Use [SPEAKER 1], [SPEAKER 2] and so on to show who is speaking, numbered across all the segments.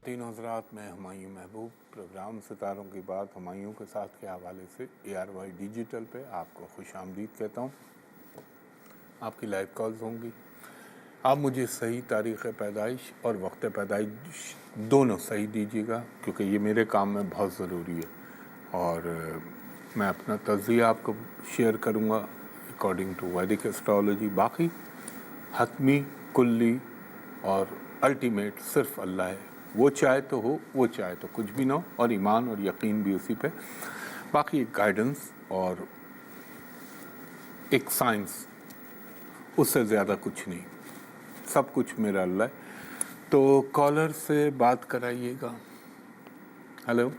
[SPEAKER 1] خواتین و حضرات، میں ہمایوں محبوب پروگرام ستاروں کی بات ہمایوں کے ساتھ کے حوالے سے ARY ڈیجیٹل پہ آپ کو خوش آمدید کہتا ہوں۔ آپ کی لائیو کالز ہوں گی۔ آپ مجھے صحیح تاریخ پیدائش اور وقت پیدائش دونوں صحیح دیجیے گا، کیونکہ یہ میرے کام میں بہت ضروری ہے، اور میں اپنا تجزیہ آپ کو شیئر کروں گا اکارڈنگ ٹو ویدک ایسٹرالوجی۔ باقی حتمی، کلی اور الٹیمیٹ صرف اللہ ہے، وہ چاہے تو ہو، وہ چاہے تو کچھ بھی نہ ہو، اور ایمان اور یقین بھی اسی پہ۔ باقی ایک گائیڈنس اور ایک سائنس، اس سے زیادہ کچھ نہیں، سب کچھ میرا اللہ ہے۔ تو کالر سے بات کرائیے گا۔ ہلو،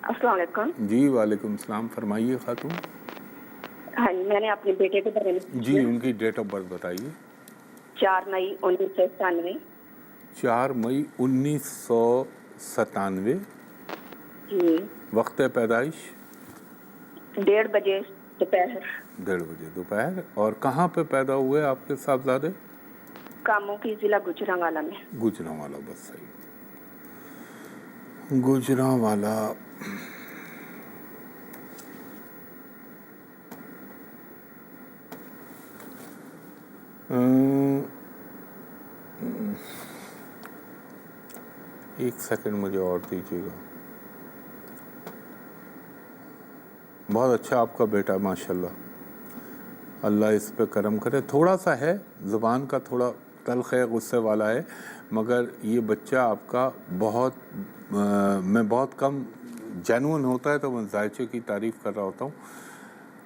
[SPEAKER 2] السلام علیکم۔
[SPEAKER 1] جی وعلیکم السلام، فرمائیے خاتون۔
[SPEAKER 2] ہاں جی، میں نے اپنے بیٹے کے بارے میں
[SPEAKER 1] جی ان کی ڈیٹ آف برتھ بتائیے۔
[SPEAKER 2] 4 مئی 1997۔
[SPEAKER 1] 4 مئی 1997۔
[SPEAKER 2] جی۔
[SPEAKER 1] وقت پیدائش
[SPEAKER 2] 1:30 بجے دوپہر۔
[SPEAKER 1] 1:30 بجے دوپہر۔ اور کہاں پہ پیدا ہوئے آپ کے صاحبزادے؟
[SPEAKER 2] کاموں کی ضلع گوجرانوالہ میں۔
[SPEAKER 1] گوجرانوالہ، بس صحیح، گوجرانوالہ۔ ایک سیکنڈ مجھے اور دیجیے گا۔ بہت اچھا آپ کا بیٹا، ماشاءاللہ، اللہ اس پہ کرم کرے۔ تھوڑا سا ہے، زبان کا تھوڑا تلخ ہے، غصے والا ہے، مگر یہ بچہ آپ کا بہت میں بہت کم جینون ہوتا ہے تو میں ذائچے کی تعریف کر رہا ہوتا ہوں۔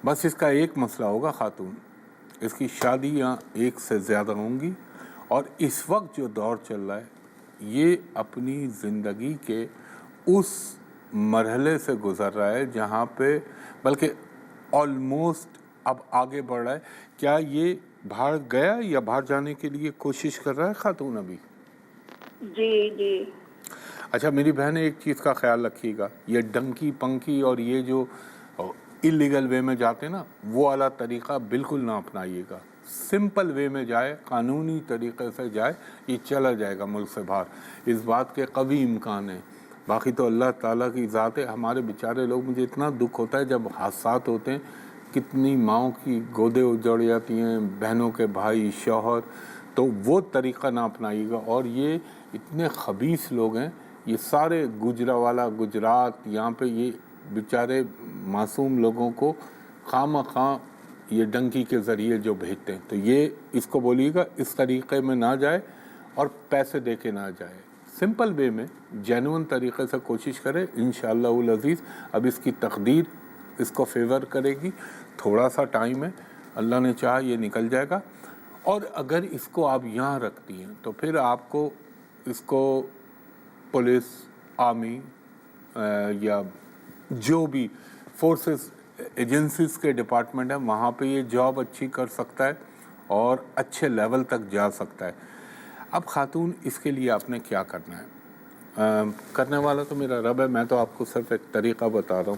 [SPEAKER 1] بس اس کا ایک مسئلہ ہوگا خاتون، اس کی شادیاں ایک سے زیادہ ہوں گی، اور اس وقت جو دور چل رہا ہے یہ اپنی زندگی کے اس مرحلے سے گزر رہا ہے جہاں پہ بلکہ آلموسٹ اب آگے بڑھ رہا ہے۔ کیا یہ باہر گیا یا باہر جانے کے لیے کوشش کر رہا ہے خاتون ابھی؟
[SPEAKER 2] جی جی۔
[SPEAKER 1] اچھا میری بہن، ایک چیز کا خیال رکھیے گا، یہ ڈنکی پنکی اور یہ جو اللیگل وے میں جاتے ہیں نا، وہ والا طریقہ بالکل نہ اپنائیے گا۔ سمپل وے میں جائے، قانونی طریقے سے جائے، یہ چلا جائے گا ملک سے باہر، اس بات کے قوی امکان ہیں۔ باقی تو اللہ تعالیٰ کی ذات ہے۔ ہمارے بیچارے لوگ، مجھے اتنا دکھ ہوتا ہے جب حادثات ہوتے ہیں، کتنی ماؤں کی گودیں اجڑ جاتی ہیں، بہنوں کے بھائی، شوہر، تو وہ طریقہ نہ اپنائیے گا۔ اور یہ اتنے خبیث لوگ ہیں، یہ سارے گوجرانوالہ، گجرات، یہاں پہ یہ بیچارے معصوم لوگوں کو خواہ یہ ڈنکی کے ذریعے جو بھیجتے ہیں، تو یہ اس کو بولیے گا اس طریقے میں نہ جائے اور پیسے دے کے نہ جائے، سمپل وے میں جینون طریقے سے کوشش کرے، انشاءاللہ العزیز۔ اب اس کی تقدیر اس کو فیور کرے گی، تھوڑا سا ٹائم ہے، اللہ نے چاہا یہ نکل جائے گا۔ اور اگر اس کو آپ یہاں رکھتی ہیں تو پھر آپ کو اس کو پولیس، آرمی یا جو بھی فورسز ایجنسیز کے ڈپارٹمنٹ ہیں، وہاں پہ یہ جاب اچھی کر سکتا ہے اور اچھے لیول تک جا سکتا ہے۔ اب خاتون، اس کے لیے آپ نے کیا کرنا ہے؟ کرنے والا تو میرا رب ہے، میں تو آپ کو صرف ایک طریقہ بتا رہا ہوں۔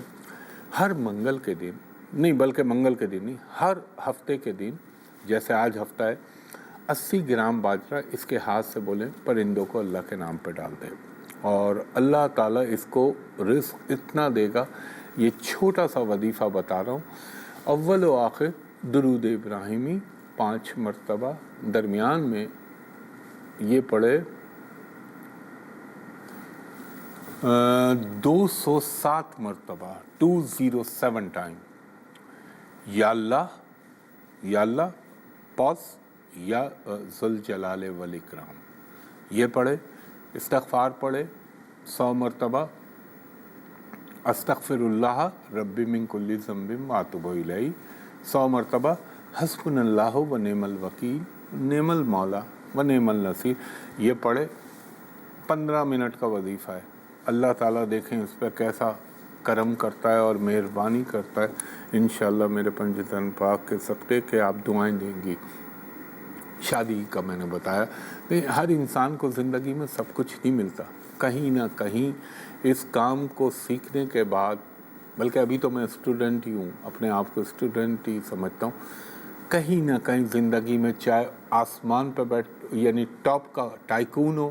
[SPEAKER 1] ہر منگل کے دن نہیں، بلکہ منگل کے دن نہیں، ہر ہفتے کے دن، جیسے آج ہفتہ ہے، 80 گرام باجرہ اس کے ہاتھ سے بولیں پرندوں کو اللہ کے نام پہ ڈال دے، اور اللہ تعالیٰ اس کو رزق اتنا دے گا۔ یہ چھوٹا سا وظیفہ بتا رہا ہوں، اول و آخر درود ابراہیمی 5 مرتبہ، درمیان میں یہ پڑھے 207 مرتبہ، 207 ٹائم، یا اللہ، یا اللہ، پاس، یا ذوالجلال والاکرام، یہ پڑھے۔ استغفار پڑھے 100 مرتبہ، استغفر اللہ ربی من کل ذنب واتوب الیہ 100 مرتبہ، حسبنا اللہ و نعم الوکیل، نعم المولا و نعم النصیر، یہ پڑھے۔ 15 منٹ کا وظیفہ ہے۔ اللہ تعالیٰ دیکھیں اس پہ کیسا کرم کرتا ہے اور مہربانی کرتا ہے، انشاءاللہ میرے پنجتن پاک کے صدقے کہ آپ دعائیں دیں گی۔ شادی کا میں نے بتایا، ہر انسان کو زندگی میں سب کچھ نہیں ملتا، کہیں نہ کہیں اس کام کو سیکھنے کے بعد، بلکہ ابھی تو میں اسٹوڈنٹ ہی ہوں، اپنے آپ کو اسٹوڈنٹ ہی سمجھتا ہوں، کہیں نہ کہیں زندگی میں چاہے آسمان پہ بیٹھ یعنی ٹاپ کا ٹائکون ہو،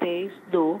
[SPEAKER 3] 23/2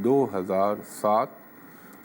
[SPEAKER 1] 2007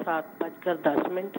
[SPEAKER 3] 7:10।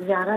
[SPEAKER 2] 11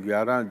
[SPEAKER 1] 11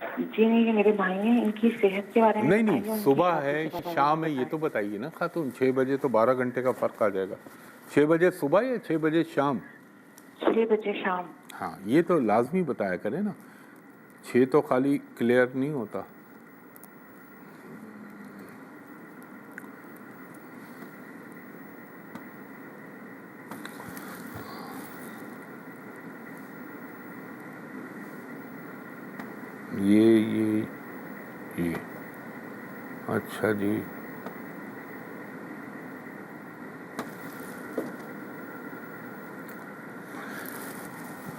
[SPEAKER 2] جی نہیں، یہ میرے بھائی ہیں، ان کی صحت کے بارے میں
[SPEAKER 1] نہیں
[SPEAKER 2] بتائیے،
[SPEAKER 1] نہیں،
[SPEAKER 2] ان کی
[SPEAKER 1] صبح
[SPEAKER 2] شادی
[SPEAKER 1] ہے
[SPEAKER 2] کے بارے میں
[SPEAKER 1] شام ہے یہ
[SPEAKER 2] بتائیں۔
[SPEAKER 1] تو بتائیے نا خاتون. 6 بجے تو 12 گھنٹے کا فرق آ جائے گا. 6 بجے صبح یا 6 بجے شام؟
[SPEAKER 2] 6 بجے شام۔
[SPEAKER 1] ہاں یہ تو لازمی بتایا کرے نا، 6 تو خالی کلیئر نہیں ہوتا. یہ اچھا جی.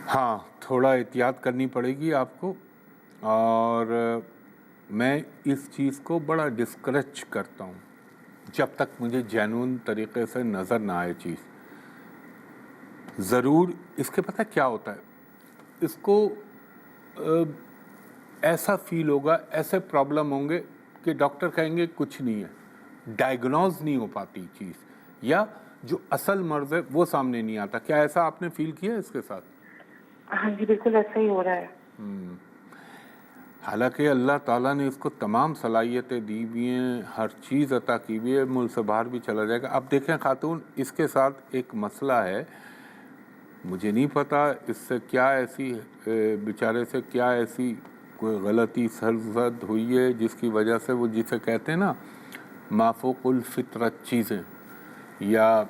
[SPEAKER 1] ہاں تھوڑا احتیاط کرنی پڑے گی آپ کو، اور میں اس چیز کو بڑا ڈسکریج کرتا ہوں جب تک مجھے جینون طریقے سے نظر نہ آئے چیز. ضرور اس کے پتہ کیا ہوتا ہے، اس کو ایسا فیل ہوگا، ایسے پرابلم ہوں گے کہ ڈاکٹر کہیں گے کچھ نہیں ہے، ڈائیگنوز نہیں ہو پاتی چیز، یا جو اصل مرض ہے وہ سامنے نہیں آتا. کیا ایسا آپ نے فیل کیا اس کے ساتھ؟
[SPEAKER 2] ہاں جی بالکل ایسا ہی ہو رہا ہے۔
[SPEAKER 1] حالانکہ اللہ تعالیٰ نے اس کو تمام صلاحیتیں دی ہوئی ہیں، ہر چیز عطا کی ہوئی ہے، ملک سے باہر بھی چلا جائے گا. اب دیکھیں خاتون، اس کے ساتھ ایک مسئلہ ہے، مجھے نہیں پتا اس سے کیا ایسی بیچارے سے کیا ایسی کوئی غلطی سرزد ہوئی ہے جس کی وجہ سے وہ جسے کہتے ہیں نا مافوق الفطرت چیزیں، یا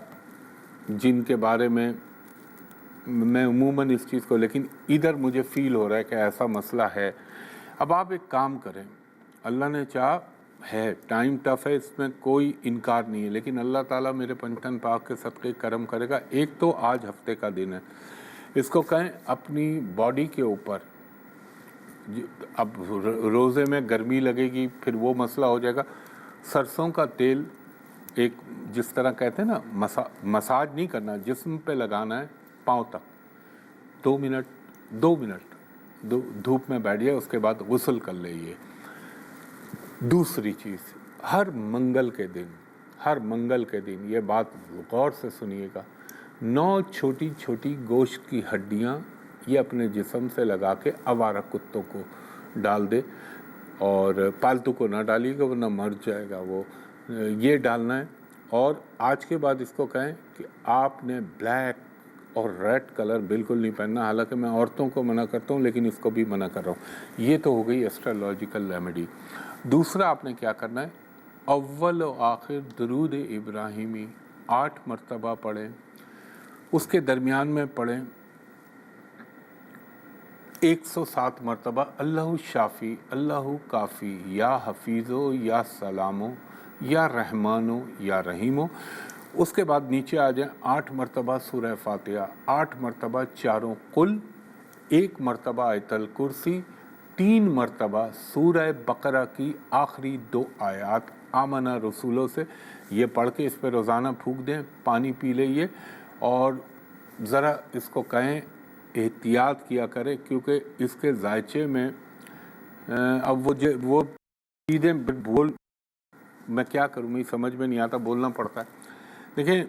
[SPEAKER 1] جن کے بارے میں عموماً اس چیز کو، لیکن ادھر مجھے فیل ہو رہا ہے کہ ایسا مسئلہ ہے. اب آپ ایک کام کریں، اللہ نے چاہا ہے، ٹائم ٹف ہے، اس میں کوئی انکار نہیں ہے، لیکن اللہ تعالیٰ میرے پنجتن پاک کے صدقے کرم کرے گا. ایک تو آج ہفتے کا دن ہے، اس کو کہیں اپنی باڈی کے اوپر، اب روزے میں گرمی لگے گی پھر وہ مسئلہ ہو جائے گا. سرسوں کا تیل ایک جس طرح کہتے ہیں نا مساج نہیں کرنا، جسم پہ لگانا ہے پاؤں تک، 2 منٹ دھوپ میں بیٹھ جائے، اس کے بعد غسل کر لئیے. دوسری چیز، ہر منگل کے دن یہ بات غور سے سنیے گا، 9 چھوٹی چھوٹی گوشت کی ہڈیاں یہ اپنے جسم سے لگا کے آوارہ کتوں کو ڈال دے، اور پالتو کو نہ ڈالیے گا ورنہ مر جائے گا وہ، یہ ڈالنا ہے. اور آج کے بعد اس کو کہیں کہ آپ نے بلیک اور ریڈ کلر بالکل نہیں پہننا، حالانکہ میں عورتوں کو منع کرتا ہوں لیکن اس کو بھی منع کر رہا ہوں. یہ تو ہو گئی ایسٹرالوجیکل ریمیڈی. دوسرا آپ نے کیا کرنا ہے، اول و آخر درود ابراہیمی 8 مرتبہ پڑھیں، اس کے درمیان میں پڑھیں 107 مرتبہ اللہ شافی اللہ کافی یا حفیظو یا سلامو یا رحمانو یا رحیمو. اس کے بعد نیچے آ جائیں، 8 مرتبہ سورہ فاتحہ، 8 مرتبہ چاروں قل، 1 مرتبہ آیت الکرسی، 3 مرتبہ سورہ بقرہ کی آخری 2 آیات آمنہ رسولوں سے. یہ پڑھ کے اس پہ روزانہ پھونک دیں، پانی پی لئیے، اور ذرا اس کو کہیں احتیاط کیا کرے، کیونکہ اس کے ذائچے میں اب وہ چیزیں میں کیا کروں، میں سمجھ میں نہیں آتا، بولنا پڑتا ہے. دیکھیں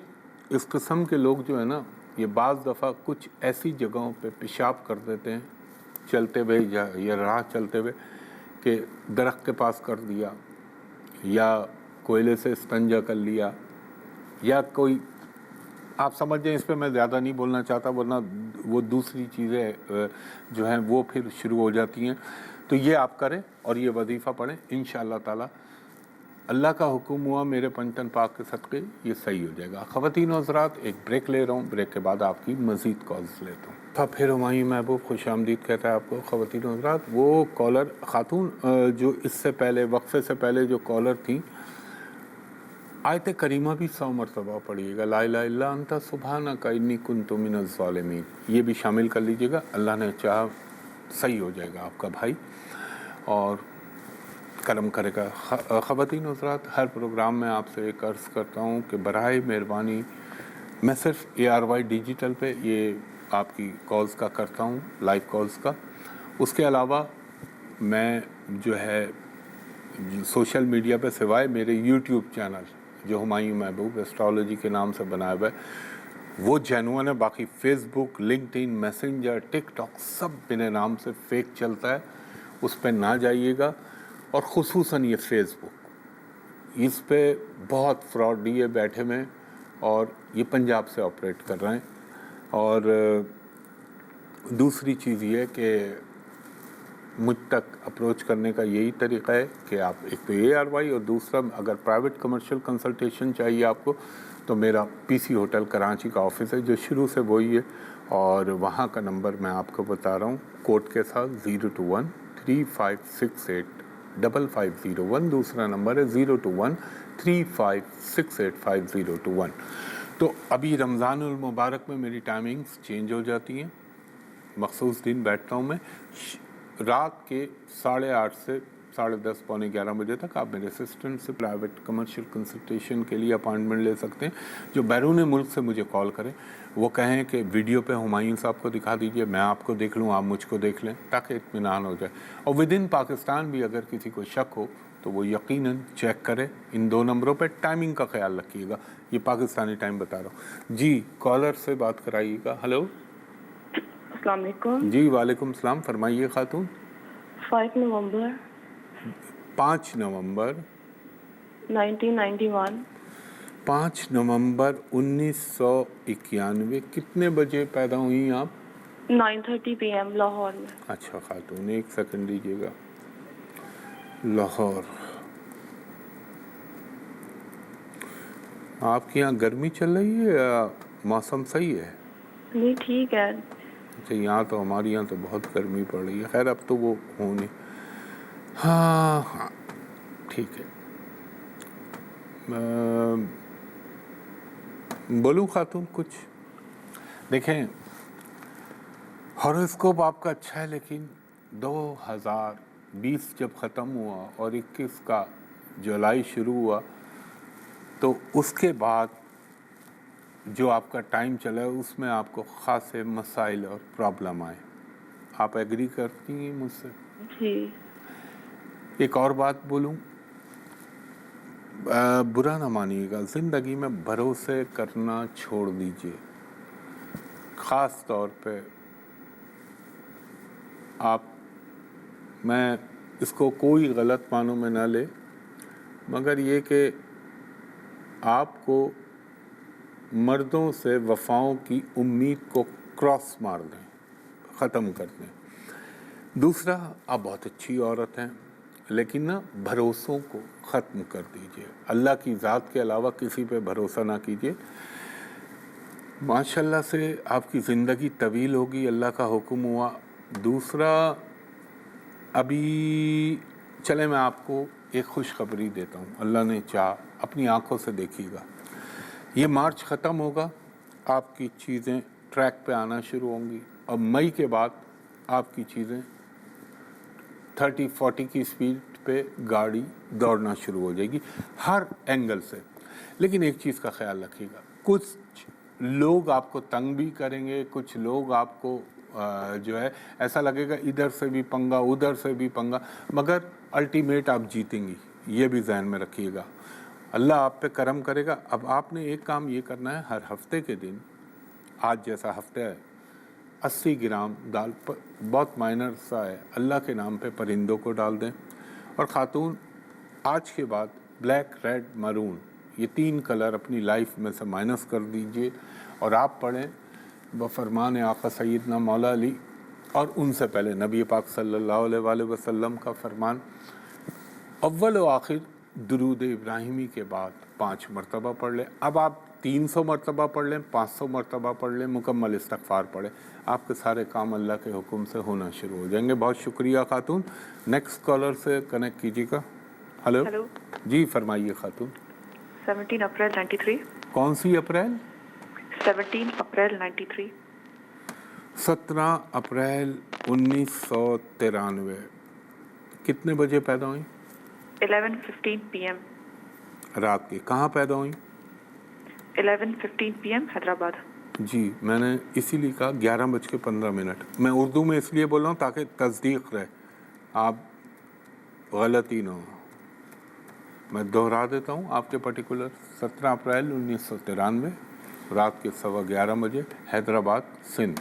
[SPEAKER 1] اس قسم کے لوگ جو ہے نا، یہ بعض دفعہ کچھ ایسی جگہوں پہ پیشاب کر دیتے ہیں چلتے ہوئے یا راہ چلتے ہوئے، کہ درخت کے پاس کر دیا، یا کوئلے سے استنجا کر لیا، یا کوئی آپ سمجھ جائیں. اس پہ میں زیادہ نہیں بولنا چاہتا ورنہ وہ دوسری چیزیں جو ہیں وہ پھر شروع ہو جاتی ہیں. تو یہ آپ کریں اور یہ وظیفہ پڑھیں، انشاءاللہ تعالی اللہ کا حکم ہوا میرے پنجتن پاک کے صدقے یہ صحیح ہو جائے گا. خواتین و حضرات، ایک بریک لے رہا ہوں، بریک کے بعد آپ کی مزید کالز لیتا ہوں. پھر ہمایوں محبوب خوش آمدید کہتا ہے آپ کو. خواتین و حضرات، وہ کالر خاتون جو اس سے پہلے وقفے سے پہلے جو کالر تھیں، آیت کریمہ بھی 100 مرتبہ پڑھیے گا، لا الہ الا انت سبحانک انی کنت من الظالمین، یہ بھی شامل کر لیجیے گا. اللہ نے چاہا صحیح ہو جائے گا آپ کا بھائی اور کرم کرے گا. خواتین حضرات، ہر پروگرام میں آپ سے ایک عرض کرتا ہوں کہ برائے مہربانی میں صرف ARY ڈیجیٹل پہ یہ آپ کی کالز کا کرتا ہوں، لائیو کالز کا. اس کے علاوہ میں جو ہے سوشل میڈیا پہ سوائے میرے یوٹیوب چینل جو ہمایوں محبوب ایسٹرالوجی کے نام سے بنایا ہوا ہے وہ جینوئن ہے، باقی فیس بک، لنکڈ ان، میسنجر، ٹک ٹاک سب میرے نام سے فیک چلتا ہے. اس پہ نہ جائیے گا. اور خصوصاً یہ فیس بک, اس پہ بہت فراڈ ہے بیٹھے میں, اور یہ پنجاب سے آپریٹ کر رہے ہیں. اور دوسری چیز یہ کہ مجھ تک اپروچ کرنے کا یہی طریقہ ہے کہ آپ ایک تو ARY, اور دوسرا اگر پرائیویٹ کمرشل کنسلٹیشن چاہیے آپ کو تو میرا PC ہوٹل کراچی کا آفس ہے جو شروع سے وہی ہے, اور وہاں کا نمبر میں آپ کو بتا رہا ہوں کوڈ کے ساتھ 021-3568-5501. دوسرا نمبر ہے 021-3568-5021. تو ابھی رمضان المبارک میں میری ٹائمنگز چینج ہو جاتی ہیں. مخصوص دن بیٹھتا ہوں میں رات کے 8:30 سے 10:30 پونے 11 بجے تک. آپ میرے اسسٹنٹ سے پرائیویٹ کمرشل کنسلٹیشن کے لیے اپائنٹمنٹ لے سکتے ہیں. جو بیرون ملک سے مجھے کال کریں وہ کہیں کہ ویڈیو پہ ہمایوں صاحب کو دکھا دیجئے, میں آپ کو دیکھ لوں, آپ مجھ کو دیکھ لیں, تاکہ اطمینان ہو جائے. اور ود ان پاکستان بھی اگر کسی کو شک ہو تو وہ یقیناً چیک کرے ان 2 نمبروں پہ. ٹائمنگ کا خیال رکھیے گا, یہ پاکستانی ٹائم بتا رہا ہوں. جی کالر سے بات کرائیے گا. ہلو,
[SPEAKER 3] السلام علیکم.
[SPEAKER 1] جی وعلیکم السلام, فرمائیے خاتون.
[SPEAKER 3] 5 نومبر
[SPEAKER 1] 5 نومبر
[SPEAKER 3] 1991.
[SPEAKER 1] 5 نومبر 1991. کتنے بجے پیدا ہوئی آپ؟
[SPEAKER 3] 9:30 PM لاہور میں.
[SPEAKER 1] اچھا خاتون, ایک سیکنڈ دیجیے گا. لاہور. آپ کے یہاں گرمی چل رہی ہے یا موسم صحیح ہے؟
[SPEAKER 3] نہیں ٹھیک ہے.
[SPEAKER 1] اچھا, یہاں تو ہمارے یہاں تو بہت گرمی پڑ رہی ہے. خیر اب تو وہ ہونے, ہاں ٹھیک ہے. بولوں خاتون کچھ؟ دیکھیں ہاروسکوپ آپ کا اچھا ہے, لیکن 2020 جب ختم ہوا اور 21 کا جولائی شروع ہوا تو اس کے بعد جو آپ کا ٹائم چلا ہے اس میں آپ کو خاصے مسائل اور پرابلم آئے. آپ ایگری کرتی ہیں مجھ سے؟
[SPEAKER 3] جی.
[SPEAKER 1] ایک اور بات بولوں, برا نہ مانیے گا, زندگی میں بھروسے کرنا چھوڑ دیجئے. خاص طور پہ آپ, میں اس کو کوئی غلط معنوں میں نہ لے, مگر یہ کہ آپ کو مردوں سے وفاؤں کی امید کو کراس مار دیں, ختم کر دیں. دوسرا, آپ بہت اچھی عورت ہیں لیکن نا بھروسوں کو ختم کر دیجئے. اللہ کی ذات کے علاوہ کسی پہ بھروسہ نہ کیجئے. ماشاءاللہ سے آپ کی زندگی طویل ہوگی, اللہ کا حکم ہوا. دوسرا, ابھی چلے میں آپ کو ایک خوشخبری دیتا ہوں, اللہ نے چاہا اپنی آنکھوں سے دیکھیے گا. یہ مارچ ختم ہوگا, آپ کی چیزیں ٹریک پہ آنا شروع ہوں گی, اور مئی کے بعد آپ کی چیزیں 30-40 کی سپیڈ پہ گاڑی دوڑنا شروع ہو جائے گی ہر اینگل سے. لیکن ایک چیز کا خیال رکھیے گا, کچھ لوگ آپ کو تنگ بھی کریں گے, کچھ لوگ آپ کو جو ہے ایسا لگے گا ادھر سے بھی پنگا ادھر سے بھی پنگا, مگر الٹیمیٹ آپ جیتیں گی, یہ بھی ذہن میں رکھیے گا. اللہ آپ پہ کرم کرے گا. اب آپ نے ایک کام یہ کرنا ہے, ہر ہفتے کے دن, آج جیسا ہفتہ ہے, 80 گرام دال, بہت مائنر سا ہے, اللہ کے نام پہ پرندوں کو ڈال دیں. اور خاتون, آج کے بعد بلیک, ریڈ, مرون, یہ 3 کلر اپنی لائف میں سے مائنس کر دیجئے, اور آپ پڑھیں بفرمان آقا سیدنا مولا علی, اور ان سے پہلے نبی پاک صلی اللہ علیہ وآلہ وسلم کا فرمان, اول و آخر درود ابراہیمی کے بعد 5 مرتبہ پڑھ لیں. اب آپ 300 مرتبہ پڑھ لیں, 500 مرتبہ پڑھ لیں, مکمل استغفار پڑھیں, آپ کے سارے کام اللہ کے حکم سے ہونا شروع ہو جائیں گے. بہت شکریہ خاتون. نیکسٹ کالر سے کنیکٹ کیجیے گا. ہلو, جی فرمائیے خاتون.
[SPEAKER 2] 17 اپریل 93.
[SPEAKER 1] کون سی اپریل؟
[SPEAKER 2] 17 اپریل 93.
[SPEAKER 1] 17 اپریل 1993. کتنے بجے پیدا ہوئیں؟
[SPEAKER 2] 11:15 PM.
[SPEAKER 1] رات کی. کہاں پیدا ہوئیں؟
[SPEAKER 2] 11:15 PM حیدرآباد.
[SPEAKER 1] جی, میں نے اسی لیے کہا 11:15. میں اردو میں اس لیے بول رہا ہوں تاکہ تصدیق رہے, آپ غلطی نہ ہو. میں دہرا دیتا ہوں آپ کے پرٹیکولر. 17 اپریل 1993, رات کے 11:15 بجے, حیدرآباد, سندھ.